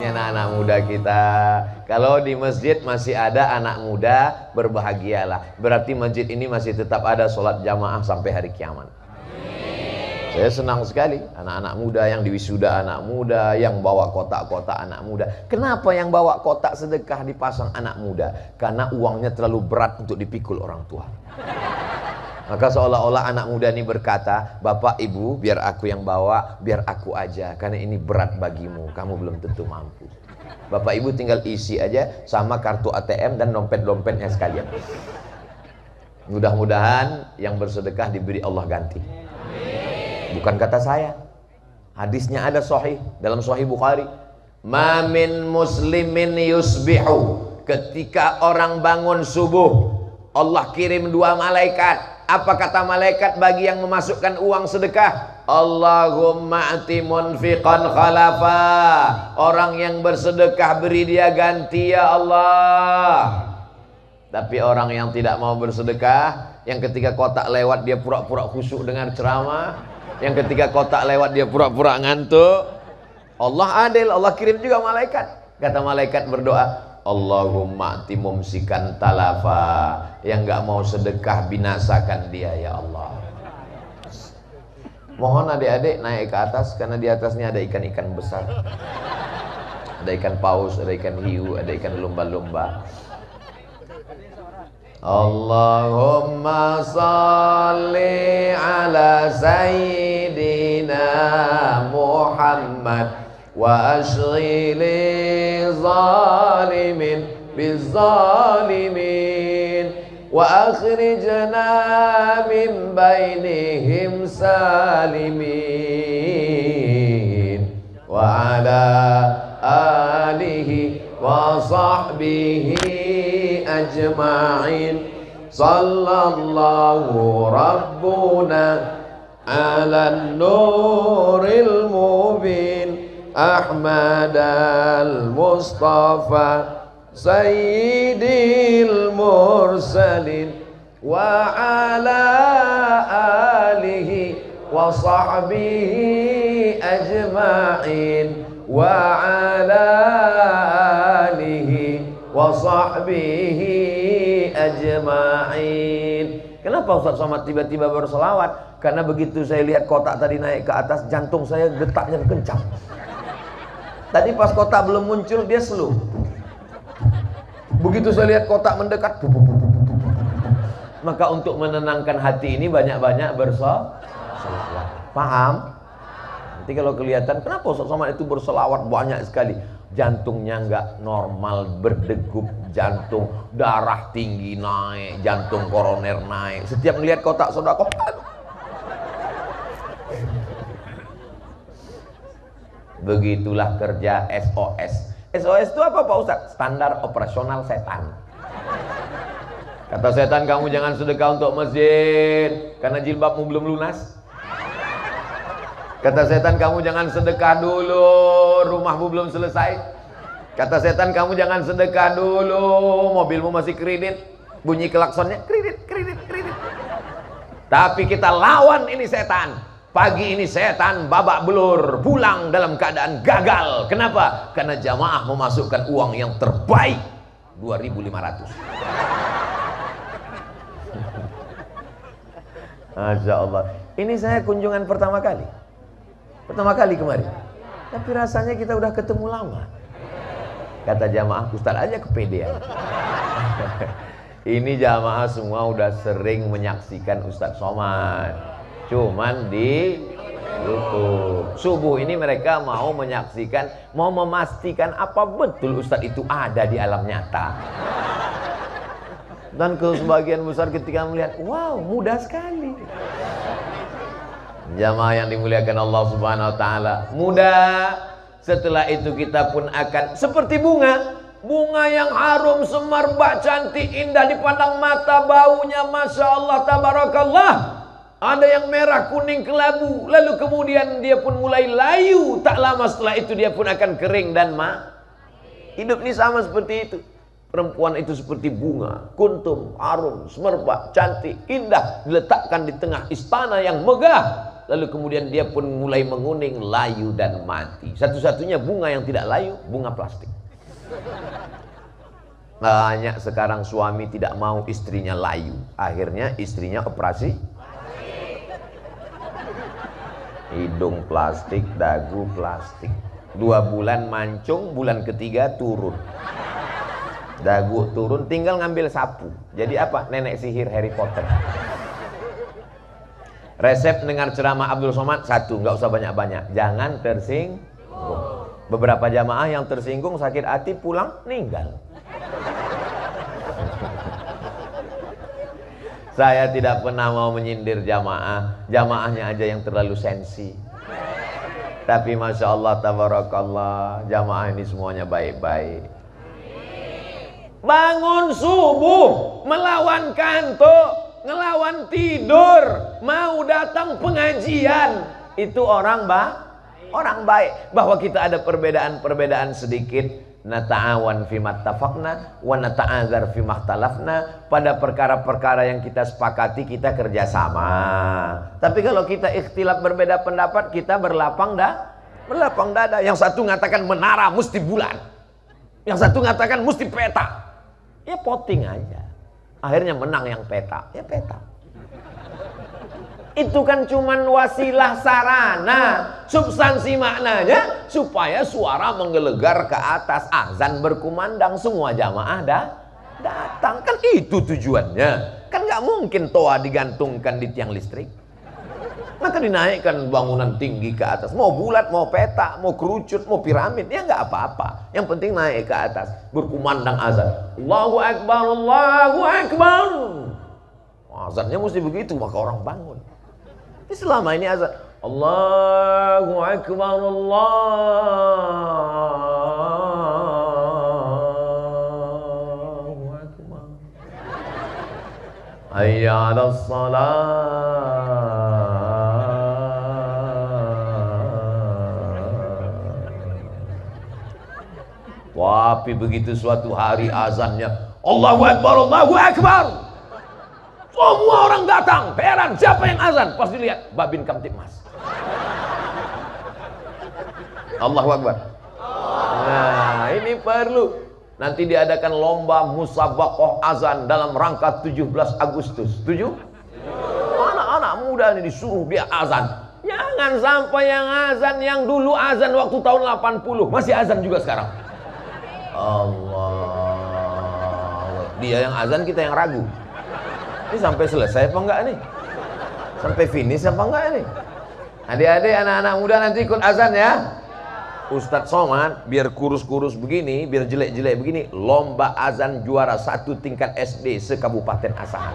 Anak-anak muda kita, kalau di masjid masih ada anak muda, berbahagialah. Berarti masjid ini masih tetap ada sholat jamaah sampai hari kiamat. Saya senang sekali anak-anak muda yang diwisuda, anak muda yang bawa kotak-kotak anak muda. Kenapa yang bawa kotak sedekah dipasang anak muda? Karena uangnya terlalu berat untuk dipikul orang tua. Maka seolah-olah anak muda ini berkata, Bapak Ibu biar aku yang bawa, biar aku aja, karena ini berat bagimu, kamu belum tentu mampu. Bapak Ibu tinggal isi aja sama kartu ATM dan dompet-dompetnya sekalian. Mudah-mudahan yang bersedekah diberi Allah ganti. Bukan kata saya, hadisnya ada sahih dalam Sahih Bukhari. Ma min muslimin yusbihu, ketika orang bangun subuh, Allah kirim 2 malaikat. Apa kata malaikat bagi yang memasukkan uang sedekah? Allahumma ati munfiqan khalafa, orang yang bersedekah beri dia ganti ya Allah. Tapi orang yang tidak mau bersedekah, yang ketika kotak lewat dia pura-pura khusyuk dengar ceramah, yang ketika kotak lewat dia pura-pura ngantuk, Allah adil, Allah kirim juga malaikat. Kata malaikat berdoa, Allahumma ati mumsikan talafa, yang gak mau sedekah binasakan dia ya Allah. Mohon adik-adik naik ke atas, karena di atasnya ada ikan-ikan besar. Ada ikan paus, ada ikan hiu, ada ikan lumba-lumba. Allahumma salli ala sayyidina Muhammad wa ashghili zalimin bizzalimin wa akhrijna min bainihim salimin wa ala alihi wa sahbihi ajma'in. Sallallahu rabbuna ala nuril mubin Ahmad al-Mustafa Sayyidil Mursalin wa ala alihi wa sahbihi ajma'in wa ala alihi wa sahbihi ajma'in. Kenapa Ustaz Somad tiba-tiba berselawat? Karena begitu saya lihat kotak tadi naik ke atas, jantung saya detaknya kencang. Tadi pas kotak belum muncul dia slow. Begitu saya lihat kotak mendekat, maka untuk menenangkan hati ini banyak-banyak berselawat. Paham? Nanti kalau kelihatan kenapa Ustaz Somad itu berselawat banyak sekali, jantungnya nggak normal, berdegup jantung, darah tinggi naik, jantung koroner naik. Setiap melihat kotak sedekah, begitulah kerja SOS. SOS itu apa Pak Ustaz? Standar operasional setan. Kata setan, kamu jangan sedekah untuk masjid karena jilbabmu belum lunas. Kata setan, kamu jangan sedekah dulu, rumahmu belum selesai. Kata setan, kamu jangan sedekah dulu, mobilmu masih kredit, bunyi klaksonnya kredit, kredit, kredit. Tapi kita lawan ini setan. Pagi ini setan babak belur, pulang dalam keadaan gagal. Kenapa? Karena jamaah memasukkan uang yang terbaik, 2.500. Masya Allah. Ini saya kunjungan pertama kali kemarin. Tapi rasanya kita udah ketemu lama. Kata jamaah, Ustaz aja kepedean. Ini jamaah semua udah sering menyaksikan Ustaz Somad, cuman di YouTube. Subuh ini mereka mau menyaksikan, mau memastikan apa betul Ustadz itu ada di alam nyata. Dan ke sebagian besar ketika melihat, wow, mudah sekali. Jamaah yang dimuliakan Allah Subhanahu wa taala, mudah. Setelah itu kita pun akan seperti bunga yang harum, semerbak, cantik, indah dipandang mata, baunya Masya Allah, tabarakallah. Ada yang merah, kuning, kelabu, lalu kemudian dia pun mulai layu. Tak lama setelah itu dia pun akan kering dan hidup ini sama seperti itu. Perempuan itu seperti bunga, kuntum, harum, semerbak, cantik, indah, diletakkan di tengah istana yang megah. lalu kemudian dia pun mulai menguning, layu dan mati. Satu-satunya bunga yang tidak layu, bunga plastik. Banyak sekarang suami tidak mau istrinya layu, akhirnya istrinya operasi hidung plastik, dagu plastik. 2 bulan mancung, bulan ketiga turun, dagu turun, tinggal ngambil sapu. Jadi apa? Nenek sihir Harry Potter. Resep dengar ceramah Abdul Somad, 1, nggak usah banyak-banyak, jangan tersinggung. Beberapa jamaah yang tersinggung sakit hati pulang meninggal. Saya tidak pernah mau menyindir jamaah, jamaahnya aja yang terlalu sensi. Tapi Masya Allah, tabarakallah, jamaah ini semuanya baik-baik. Bangun subuh, melawan kantuk, ngelawan tidur, mau datang pengajian, itu orang baik. Bahwa kita ada perbedaan-perbedaan sedikit, nata'awan fima tafaqna wa nata'azar fima ikhtalafna, pada perkara-perkara yang kita sepakati kita kerjasama. Tapi kalau kita ikhtilaf berbeda pendapat, kita berlapang dada. Yang satu mengatakan menara mesti bulan, yang satu mengatakan mesti peta. Ya voting aja, akhirnya menang yang peta. Ya peta. Itu kan cuman wasilah sarana, substansi maknanya supaya suara menggelegar ke atas, azan berkumandang, semua jamaah datang. Kan itu tujuannya. Kan nggak mungkin toa digantungkan di tiang listrik. Maka dinaikkan bangunan tinggi ke atas, mau bulat, mau peta, mau kerucut, mau piramid, ya nggak apa-apa. Yang penting naik ke atas, berkumandang azan. Allahu Akbar, Allahu Akbar. Azannya mesti begitu, maka orang bangun. Selama ini azan Allahu Akbar, Allahu Akbar, hayya 'alas shalah. Tapi begitu suatu hari azannya Allahu Akbar, Allahu Akbar, semua orang datang, heran siapa yang azan. Pas dilihat, Babin Kamtibmas. Allahu Akbar. Nah, ini perlu. Nanti diadakan lomba musabaqah azan dalam rangka 17 Agustus. Setuju? Anak-anak muda ini disuruh dia azan. Jangan sampai yang azan yang dulu azan waktu tahun 80 masih azan juga sekarang. Allah. Dia yang azan, kita yang ragu. Ini sampai selesai apa enggak nih? Sampai finish apa enggak nih? Adik-adik, anak-anak muda nanti ikut azan ya. Ustadz Somad biar kurus-kurus begini, biar jelek-jelek begini, lomba azan juara 1 tingkat SD se-Kabupaten Asahan.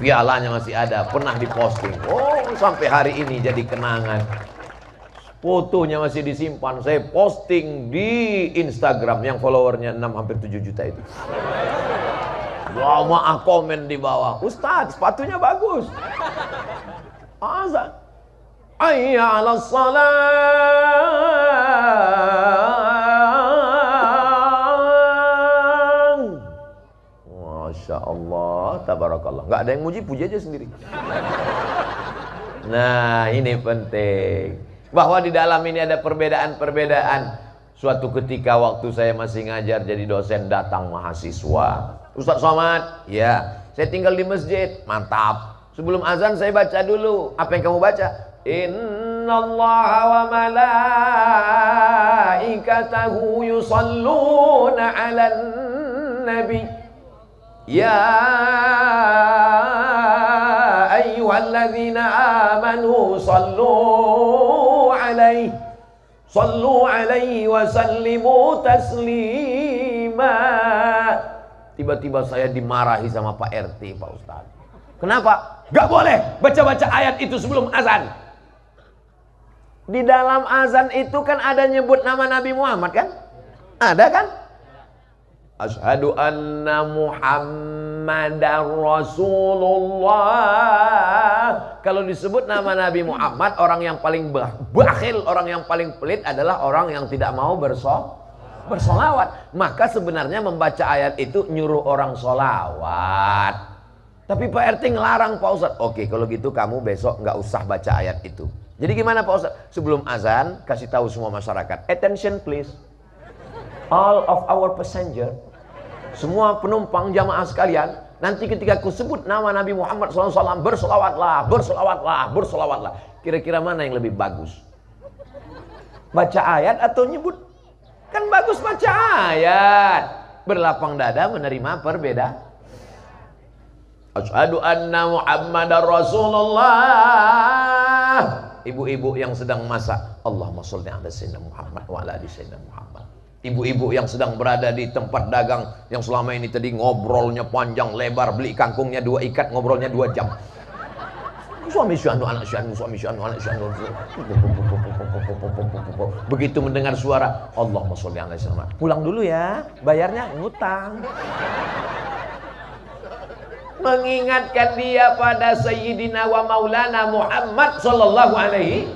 Pialanya masih ada, pernah diposting. Oh, sampai hari ini jadi kenangan. Fotonya masih disimpan, saya posting di Instagram yang followernya 6 hampir 7 juta itu. Lama komen di bawah, Ustadz sepatunya bagus. Azan, hayya 'alas salam. Masya Allah, tabarakallah. Nggak ada yang muji, puji aja sendiri. Nah, ini penting. Bahwa di dalam ini ada perbedaan-perbedaan. Suatu ketika waktu saya masih ngajar jadi dosen, datang mahasiswa. Ustadz Somad, ya, saya tinggal di masjid. Mantap. Sebelum azan saya baca dulu. Apa yang kamu baca? Innallaha wa malaikatahu yusalluna 'alan nabi. Ya ayyuhalladzina amanu sallu alaihi wa sallimu taslima. Tiba-tiba saya dimarahi sama Pak RT, Pak Ustadz. Kenapa? Gak boleh baca-baca ayat itu sebelum azan. Di dalam azan itu kan ada nyebut nama Nabi Muhammad kan? Ada kan? Asyhadu anna Muhammadar Rasulullah. Kalau disebut nama Nabi Muhammad, orang yang paling bakhil, orang yang paling pelit adalah orang yang tidak mau bersolawat. Maka sebenarnya membaca ayat itu nyuruh orang solawat. Tapi Pak RT ngelarang Pak Ustadz. Oke, kalau gitu kamu besok nggak usah baca ayat itu. Jadi gimana Pak Ustadz? Sebelum azan, kasih tahu semua masyarakat. Attention please. All of our passenger. Semua penumpang jamaah sekalian. Nanti ketika aku sebut nama Nabi Muhammad SAW, bersolawatlah, bersolawatlah, bersolawatlah. Kira-kira mana yang lebih bagus? Baca ayat atau nyebut? Kan bagus baca ayat. Berlapang dada menerima perbedaan. Asyhadu anna Muhammadar Rasulullah. Ibu-ibu yang sedang masak, Allahumma sholli ala sayyidina Muhammad wa ala ali sayyidina Muhammad. Ibu-ibu yang sedang berada di tempat dagang, yang selama ini tadi ngobrolnya panjang lebar, beli kangkungnya 2 ikat, ngobrolnya 2 jam. Suami syahdu, anak syahdu, suami syahdu, anak syahdu. Begitu mendengar suara Allahumma sholli ala sayyidina Muhammad, pulang dulu ya, bayarnya ngutang. Mengingatkan dia pada Sayyidina wa Maulana Muhammad sallallahu alaihi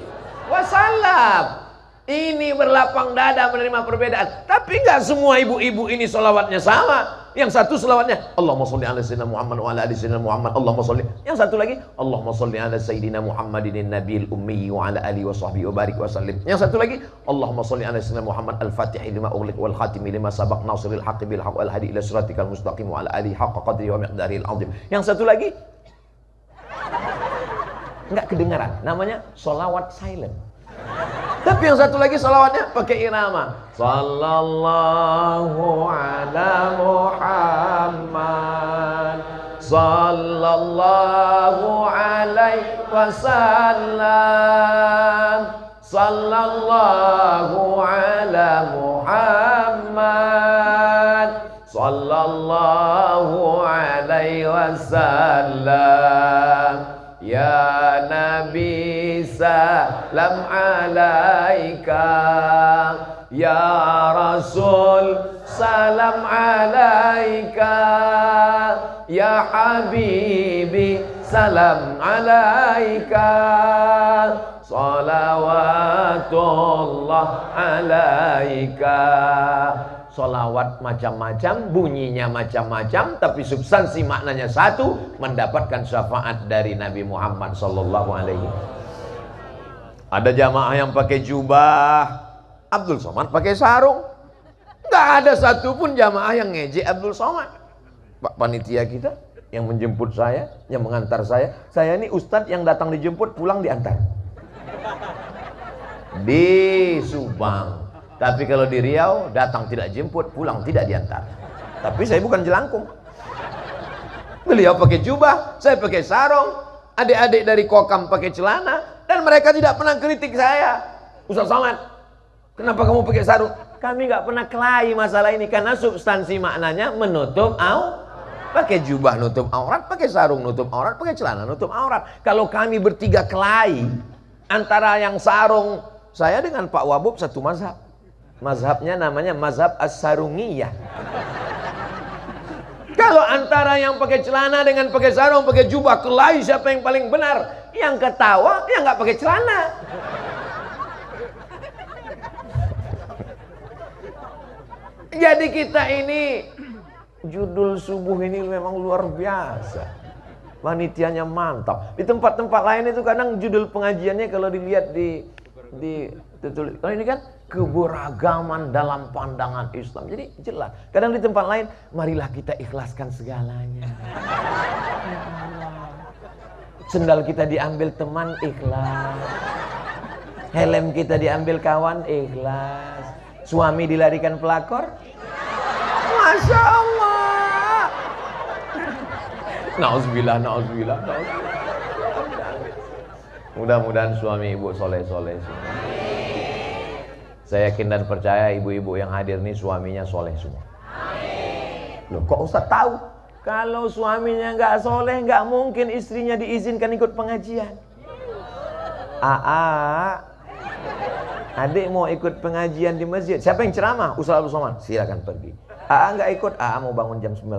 wasallam. Ini berlapang dada menerima perbedaan. Tapi enggak semua ibu-ibu ini sholawatnya sama. Yang satu sholawatnya Allahumma sholli ala sayyidina Muhammad wa ala ali sayyidina Muhammad, Allahumma sholli. Yang satu lagi Allahumma sholli ala sayyidina Muhammadin nabiyil ummi wa ala alihi wa sahbihi wa barik wa sallim. Yang satu lagi Allahumma sholli ala sayyidina Muhammad al-fatih lima ughliq wal khatimi lima sabaq nasiril haqqi bil haqq wal hadi ila siratikal mustaqim wa ala alihi haqqa qadri wa miqdaril azim. Yang satu lagi enggak kedengaran, namanya sholawat silent. Tapi yang satu lagi salawatnya pakai irama. Sallallahu ala Muhammad, sallallahu alaihi wasallam, sallallahu ala Muhammad, sallallahu alaihi wasallam. Ya Nabi salam alaika, ya Rasul salam alaika, ya Habibi salam alaika, salawatullah alaika. Solawat macam-macam, bunyinya macam-macam, tapi substansi maknanya satu, mendapatkan syafaat dari Nabi Muhammad sallallahu alaihi wasallam. Ada jamaah yang pakai jubah, Abdul Somad pakai sarung. Nggak ada satupun jamaah yang ngejek Abdul Somad. Pak panitia kita yang menjemput saya, yang mengantar saya ini ustadz yang datang dijemput, pulang diantar di Subang. Tapi kalau di Riau, datang tidak jemput, pulang tidak diantar. Tapi saya bukan jelangkung. Beliau pakai jubah, saya pakai sarung, adik-adik dari Kokam pakai celana, dan mereka tidak pernah kritik saya. Ustaz Somad, kenapa kamu pakai sarung? Kami nggak pernah kelahi masalah ini, karena substansi maknanya menutup aurat. Pakai jubah nutup aurat, pakai sarung nutup aurat, pakai celana nutup aurat. Kalau kami bertiga kelahi, antara yang sarung, saya dengan Pak Wabub satu mazhab. Mazhabnya namanya mazhab as-sarungiyah. Kalau antara yang pakai celana dengan pakai sarung, pakai jubah, kelahi siapa yang paling benar? Yang ketawa, yang nggak pakai celana. Jadi kita ini, judul subuh ini memang luar biasa. Panitianya mantap. Di tempat-tempat lain itu kadang judul pengajiannya kalau dilihat di tertulis. Kalau ini kan keberagaman dalam pandangan Islam. Jadi jelas. Kadang di tempat lain, marilah kita ikhlaskan segalanya. Sendal kita diambil teman, ikhlas. Helm kita diambil kawan, ikhlas. Suami dilarikan pelakor, Masya Allah. Nauzubillah, nauzubillah, nauzubillah. Mudah-mudahan suami ibu soleh-soleh semua. Saya yakin dan percaya ibu-ibu yang hadir ini suaminya soleh semua. Loh, kok Ustaz tahu? Kalau suaminya nggak soleh, nggak mungkin istrinya diizinkan ikut pengajian. Adik mau ikut pengajian di masjid. Siapa yang ceramah? Ustaz Abdul Somad. Silakan pergi. Nggak ikut. Mau bangun jam 9.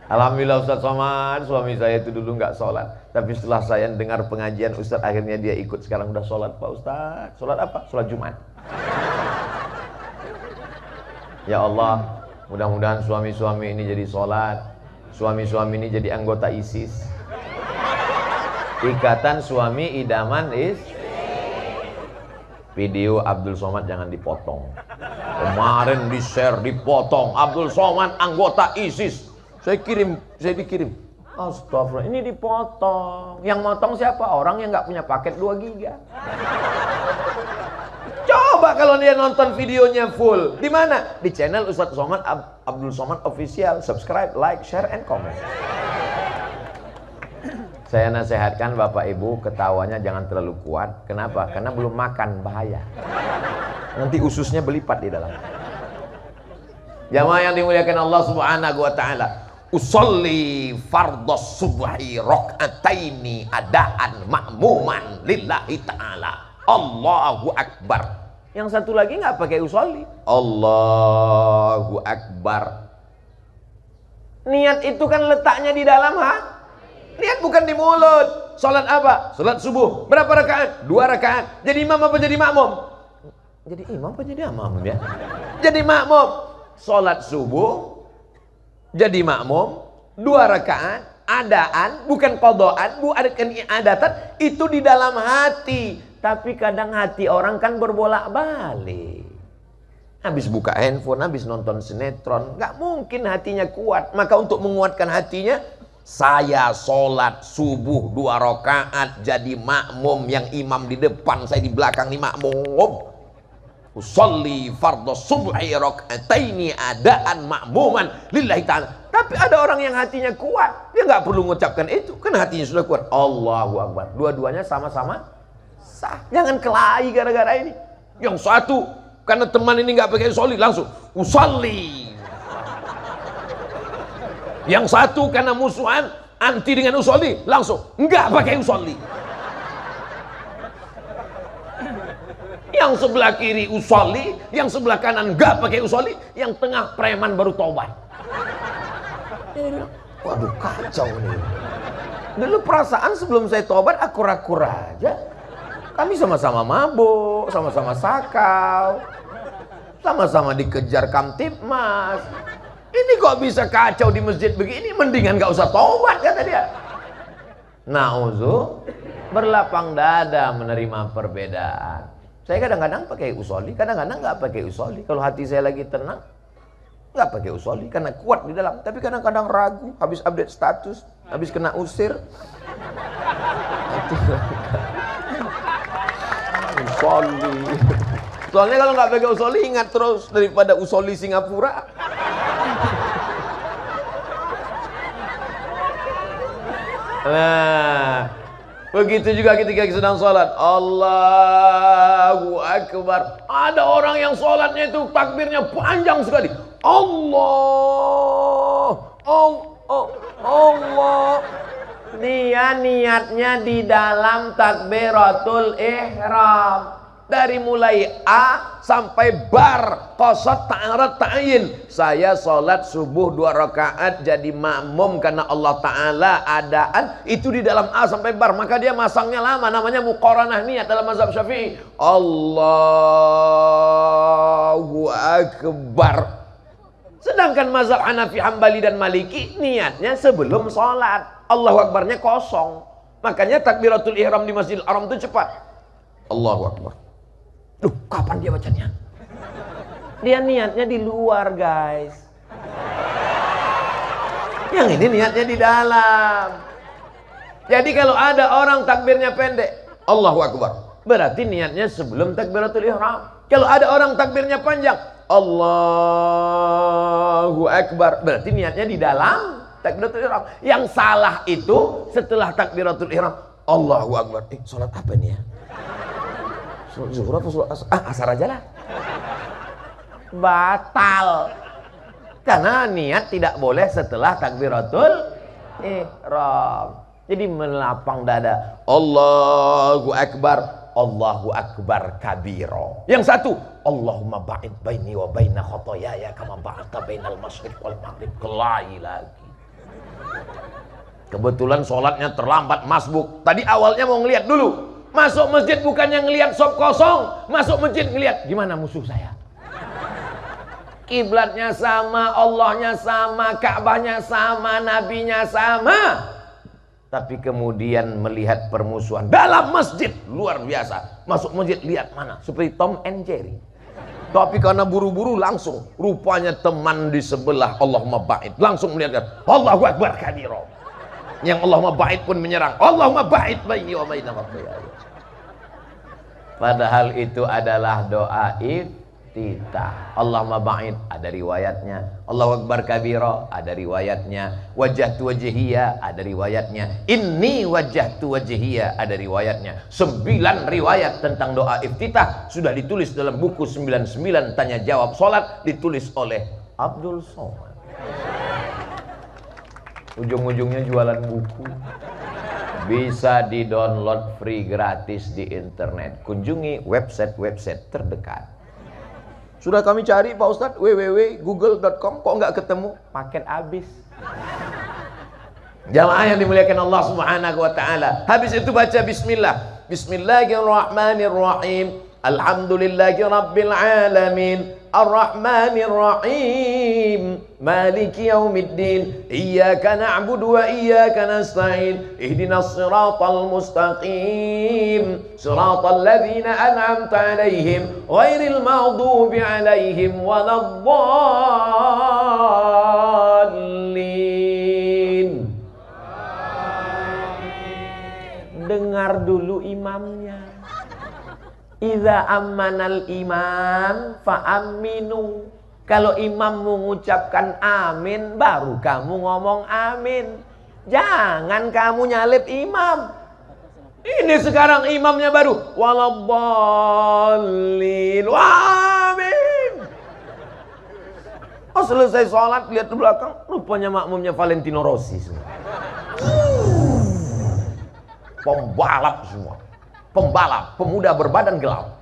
Alhamdulillah Ustaz Somad, suami saya itu dulu nggak sholat. Tapi setelah saya dengar pengajian Ustaz, akhirnya dia ikut. Sekarang udah sholat Pak Ustaz. Sholat apa? Sholat Jumat. Ya Allah, mudah-mudahan suami-suami ini jadi sholat. Suami-suami ini jadi anggota ISIS. Ikatan Suami Idaman Video Abdul Somad jangan dipotong. Kemarin di-share, dipotong. Abdul Somad anggota ISIS. Saya dikirim. Astagfirullah, ini dipotong. Yang motong siapa? Orang yang nggak punya paket 2 giga. Coba kalau dia nonton videonya full. Di mana? Di channel Ustadz Somad, Abdul Somad Official. Subscribe, like, share, and comment. Saya nasihatkan Bapak Ibu ketawanya jangan terlalu kuat. Kenapa? Karena belum makan, bahaya. Nanti ususnya berlipat di dalam. Jamaah yang dimuliakan Allah Subhanahu wa taala. Usolli fardhos subhi rakaataini adaan ma'muman lillahi taala. Allahu akbar. Yang satu lagi nggak pakai usolli. Allahu akbar. Niat itu kan letaknya di dalam hati. Niat bukan di mulut. Salat apa? Salat subuh. Berapa rakaat? 2 rakaat. Jadi imam apa jadi makmum? Jadi imam apa jadi makmum ya? Jadi makmum. Salat subuh jadi makmum 2 rakaat. Adaan bukan qadaan, bukan iadatan. Itu di dalam hati. Tapi kadang hati orang kan berbolak-balik. Habis buka handphone, habis nonton sinetron, nggak mungkin hatinya kuat. Maka untuk menguatkan hatinya, saya sholat subuh 2 rakaat jadi makmum, yang imam di depan, saya di belakang nih makmum. Usolli fardhos subhi rakaataini adaan makmuman lillahi ta'ala. Tapi ada orang yang hatinya kuat, dia nggak perlu mengucapkan itu, kan hatinya sudah kuat. Allahu akbar. Dua-duanya sama-sama sah. Jangan kelahi gara-gara ini. Yang satu karena teman ini nggak pakai usolli, langsung usolli. Yang satu karena musuhan anti dengan usolli, langsung enggak pakai usolli. Yang sebelah kiri usolli, yang sebelah kanan enggak pakai usolli, yang tengah preman baru tobat. Waduh, kacau nih. Dulu perasaan sebelum saya tobat akur-akur aja. Kami sama-sama mabuk, sama-sama sakau, sama-sama dikejar Kamtibmas. Ini kok bisa kacau di masjid begini, mendingan gak usah tobat, kata dia. Na'udzu, berlapang dada menerima perbedaan. Saya kadang-kadang pakai usolli, kadang-kadang gak pakai usolli. Kalau hati saya lagi tenang, gak pakai usolli karena kuat di dalam. Tapi kadang-kadang ragu, habis update status, habis kena usir. Usolli. Soalnya kalau gak pakai usolli, ingat terus daripada usolli Singapura. Nah, begitu juga ketika sedang sholat, Allahu akbar. Ada orang yang sholatnya itu takbirnya panjang sekali. Allah. Dia niatnya di dalam takbiratul ihram. Dari mulai A sampai bar, qasad, ta'arad, ta'yin. Saya sholat subuh 2 rakaat jadi makmum karena Allah Ta'ala adaan. Itu di dalam A sampai bar. Maka dia masangnya lama, namanya muqaranah niat dalam mazhab Syafi'i. Allahu akbar. Sedangkan mazhab Hanafi, Hambali dan Maliki niatnya sebelum sholat. Allahu akbarnya kosong. Makanya takbiratul ihram di Masjidil Haram itu cepat. Allahu akbar. Duh, kapan dia bacanya? Dia niatnya di luar, guys. Yang ini niatnya di dalam. Jadi kalau ada orang takbirnya pendek, Allahu akbar, berarti niatnya sebelum takbiratul ihram. Kalau ada orang takbirnya panjang, Allahu akbar, berarti niatnya di dalam takbiratul ihram. Yang salah itu setelah takbiratul ihram, Allahu akbar. Sholat apa nih ya? Zuhur apa sholat asar aja lah. Batal. Karena niat tidak boleh setelah takbiratul ihram. Jadi melapang dada. Allahu akbar. Allahu akbar kabiro. Yang satu, Allahumma ba'id baini wa baina khotoyaya kama ba'adta bainal masyriq wal maghrib. Kelahi lagi. Kebetulan sholatnya terlambat, masbuk. Tadi awalnya mau ngeliat dulu. Masuk masjid bukannya ngelihat sop kosong, masuk masjid ngelihat gimana musuh saya. kiblatnya sama, Allahnya sama, Ka'bahnya sama, nabinya sama. Tapi kemudian melihat permusuhan dalam masjid, luar biasa. Masuk masjid, lihat mana, seperti Tom and Jerry. Tapi karena buru-buru langsung, rupanya teman di sebelah Allahumma ba'id langsung melihat, Allahu Akbar kabira. Yang Allahumma ba'id pun menyerang, Allahumma ba'id baini wa baina khataayaaya. Padahal itu adalah doa iftitah. Allahumma ba'id ada riwayatnya, Allahu Akbar kabira ada riwayatnya, wajjahtu wajhiya ada riwayatnya, inni wajjahtu wajhiya ada riwayatnya. 9 riwayat tentang doa iftitah sudah ditulis dalam buku 99 tanya jawab salat, ditulis oleh Abdul Somad. Ujung-ujungnya jualan buku. Bisa di-download free gratis di internet. Kunjungi website-website terdekat. Sudah kami cari Pak Ustadz, www.google.com, kok nggak ketemu? Paket habis. Jamaah yang dimuliakan Allah Subhanahu wa taala. Habis itu baca bismillah. Bismillahirrahmanirrahim. Alhamdulillahi rabbil alamin. Ar-Rahmanir Rahim. Maliki yaumiddin. Iyyaka na'budu wa iyyaka nasta'in. Ihdinas siratal mustaqim. Siratal ladzina an'amta 'alaihim ghairil maghdubi 'alaihim waladdallin. Dengar dulu imamnya. Idza ammanal imam fa'aminu. Kalau imam mengucapkan amin, baru kamu ngomong amin. Jangan kamu nyalip imam. Ini sekarang imamnya baru waladdallin. Amin. Oh, selesai sholat lihat ke belakang, rupanya makmumnya Valentino Rossi semua. Pembalap semua. Pembalap, pemuda berbadan gelap.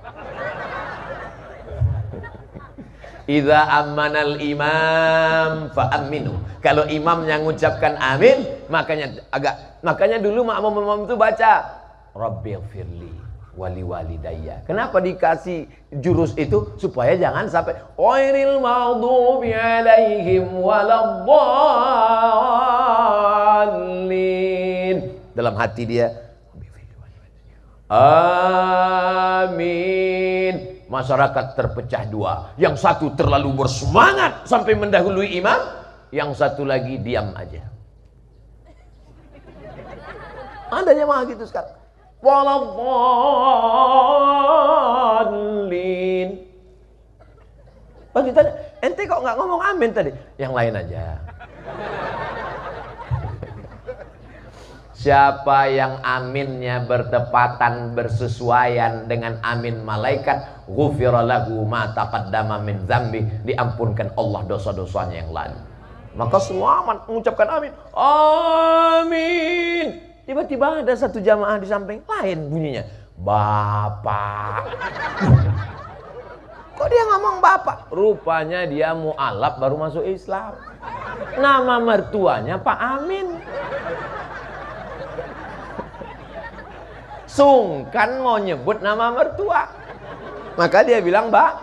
Idza ammanal imam fa'aminu. Kalau imam yang mengucapkan amin, makanya dulu makmum itu baca Rabbighfirli wali walidayya. Kenapa dikasih jurus itu? Supaya jangan sampai ghairil maghdubi 'alaihim waladdallin. Dalam hati dia, amin. Masyarakat terpecah dua. Yang satu terlalu bersemangat sampai mendahului imam, yang satu lagi diam aja. Ada jemaah gitu sekarang. Waladdallin. Pas ditanya, ente kok nggak ngomong amin tadi? Yang lain aja. Siapa yang aminnya bertepatan bersesuaian dengan amin malaikat, ghufira lahu ma taqaddama min dzambi, diampunkan Allah dosa-dosanya yang lalu. Maka semua aman mengucapkan amin. Amin. Tiba-tiba ada satu jamaah di samping lain bunyinya, Bapak. Kok dia ngomong Bapak? Rupanya dia mu'alaf baru masuk Islam. Nama mertuanya Pak Amin. Sungkan mau nyebut nama mertua, maka dia bilang Mbak.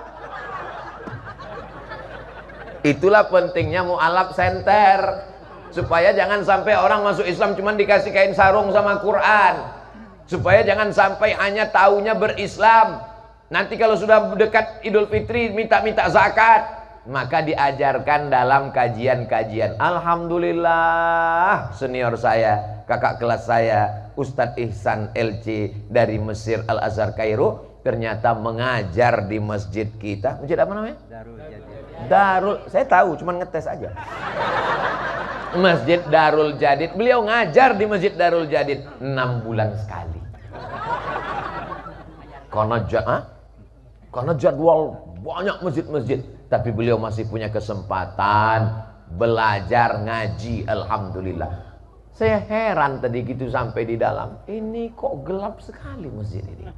Itulah pentingnya mu'alaf center, supaya jangan sampai orang masuk Islam cuma dikasih kain sarung sama Quran, supaya jangan sampai hanya taunya berislam. Nanti kalau sudah dekat Idul Fitri minta-minta zakat, maka diajarkan dalam kajian-kajian. Alhamdulillah, senior saya, kakak kelas saya, Ustadz Ihsan LC dari Mesir Al-Azhar Kairo, ternyata mengajar di masjid kita. Masjid apa namanya? Darul, saya tahu, cuman ngetes aja. Masjid Darul Jadid. Beliau ngajar di Masjid Darul Jadid 6 bulan sekali. Karena jadwal banyak masjid-masjid, tapi beliau masih punya kesempatan belajar ngaji. Alhamdulillah. Saya heran tadi gitu sampai di dalam, ini kok gelap sekali masjid ini.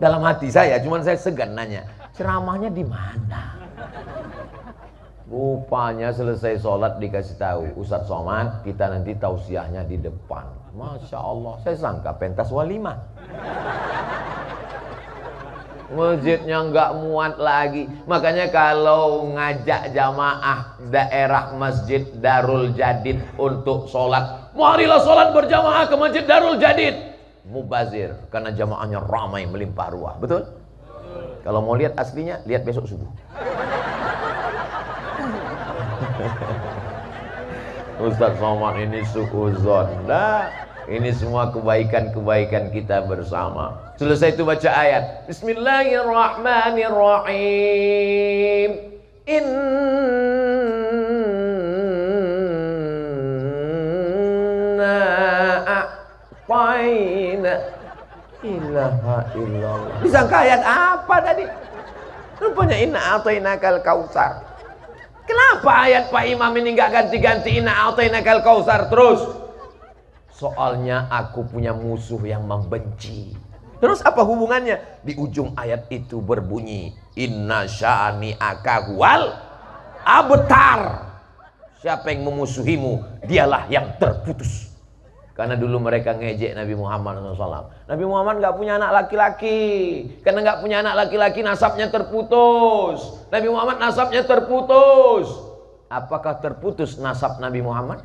Dalam hati saya, cuman saya segan nanya, ceramahnya di mana? Rupanya selesai sholat dikasih tahu, Ustadz Somad, kita nanti tausiahnya di depan. Masya Allah, saya sangka pentas walimah. Masjidnya nggak muat lagi. Makanya kalau ngajak jamaah daerah Masjid Darul Jadid untuk sholat, marilah sholat berjamaah ke Masjid Darul Jadid. Mubazir, karena jamaahnya ramai melimpah ruah. Betul? Kalau mau lihat aslinya, lihat besok subuh. Ustaz Somad ini suuzon. Nah, ini semua kebaikan-kebaikan kita bersama. Selesai itu baca ayat. Bismillahirrahmanirrahim. Inna a'tayna ilaha illallah. Disangka ayat apa tadi? Rupanya inna a'tainakal kautsar. Kenapa ayat Pak Imam ini nggak ganti-ganti inna a'tainakal kautsar terus? Soalnya aku punya musuh yang membenci. Terus apa hubungannya? Di ujung ayat itu berbunyi inna syani'aka huwal abtar. Siapa yang memusuhimu, dialah yang terputus. Karena dulu mereka ngejek Nabi Muhammad SAW. Nabi Muhammad nggak punya anak laki-laki. Karena nggak punya anak laki-laki, nasabnya terputus. Nabi Muhammad nasabnya terputus. Apakah terputus nasab Nabi Muhammad?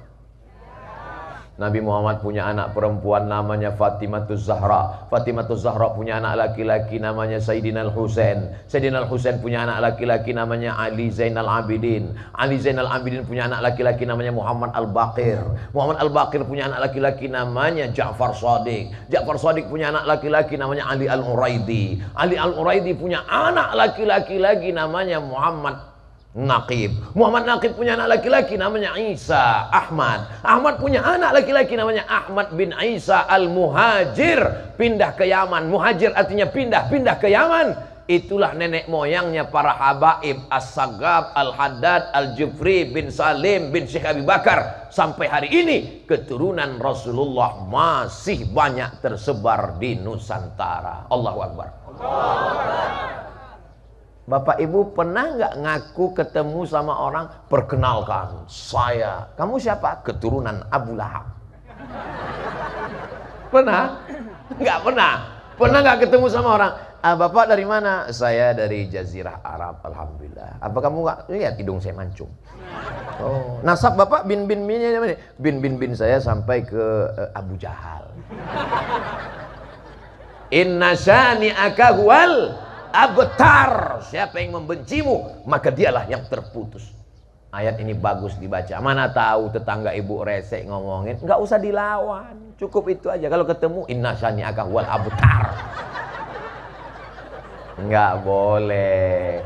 Nabi Muhammad punya anak perempuan namanya Fatimatuz Zahra. Fatimatuz Zahra punya anak laki-laki namanya Sayyidina Al-Husain. Sayyidina Al-Husain punya anak laki-laki namanya Ali Zainal Abidin. Ali Zainal Abidin punya anak laki-laki namanya Muhammad Al-Baqir. Muhammad Al-Baqir punya anak laki-laki namanya Ja'far Shadiq. Ja'far Shadiq punya anak laki-laki namanya Ali Al-Uraidi. Ali Al-Uraidi punya anak laki-laki lagi namanya Muhammad Naqib. Muhammad Naqib punya anak laki-laki namanya Isa Ahmad. Ahmad punya anak laki-laki namanya Ahmad bin Isa Al-Muhajir. Pindah ke Yaman. Muhajir artinya pindah ke Yaman. Itulah nenek moyangnya para habaib As-Sagab, Al-Haddad, Al-Jufri bin Salim bin Syekh Abi Bakar. Sampai hari ini keturunan Rasulullah masih banyak tersebar di Nusantara. Allahu Akbar. Bapak Ibu pernah nggak ngaku ketemu sama orang, perkenalkan saya, kamu siapa? Keturunan Abu Lahab. Pernah? Nggak pernah. Pernah nggak ketemu sama orang, Bapak dari mana? Saya dari Jazirah Arab, alhamdulillah. Apa kamu nggak lihat hidung saya mancung? Oh, nasab Bapak bin saya sampai ke Abu Jahal. Inna syani'aka huwal abtar. Siapa yang membencimu, maka dialah yang terputus. Ayat ini bagus dibaca. Mana tahu tetangga ibu resek ngomongin, nggak usah dilawan, cukup itu aja. Kalau ketemu inna syani'aka huwal abtar. Nggak boleh.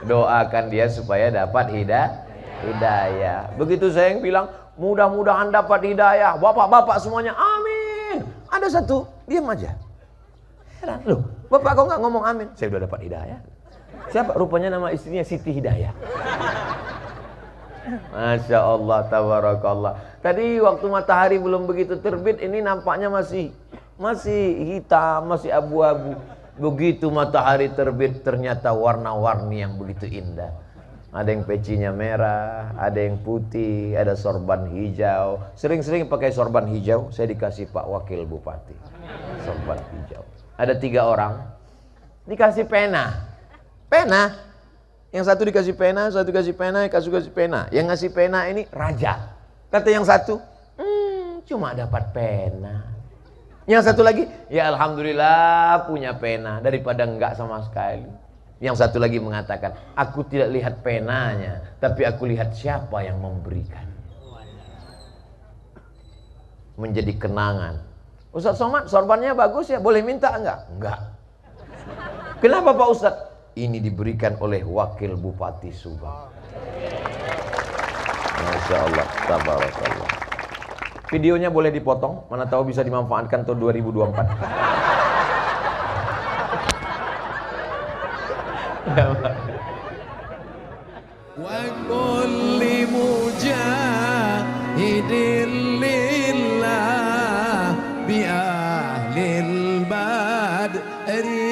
Doakan dia supaya dapat hidayah. Begitu saya yang bilang, mudah-mudahan dapat hidayah. Bapak-bapak semuanya amin. Ada satu diam aja. Heran, loh, Bapak kok nggak ngomong amin? Saya udah dapat hidayah. Siapa? Rupanya nama istrinya Siti Hidayah. Masya Allah, tabarakallah. Tadi waktu matahari belum begitu terbit, ini nampaknya masih hitam, masih abu-abu. Begitu matahari terbit, ternyata warna-warni yang begitu indah. Ada yang pecinya merah, ada yang putih, ada sorban hijau. Sering-sering pakai sorban hijau, saya dikasih Pak Wakil Bupati. Sorban hijau. Ada 3 orang, dikasih pena. Yang satu dikasih pena, satu dikasih pena, yang kasih pena. Yang ngasih pena ini raja. Kata yang satu, cuma dapat pena. Yang satu lagi, ya alhamdulillah punya pena daripada enggak sama sekali. Yang satu lagi mengatakan, aku tidak lihat penanya, tapi aku lihat siapa yang memberikan. Menjadi kenangan. Ustaz Somad, sorbannya bagus ya, boleh minta enggak? Enggak. Kenapa Pak Ustaz? Ini diberikan oleh Wakil Bupati Subang. Masya Allah, tabarakallah. Videonya boleh dipotong, mana tahu bisa dimanfaatkan tahun 2024. Wa kulli mujahidin lillah bi ahlil badri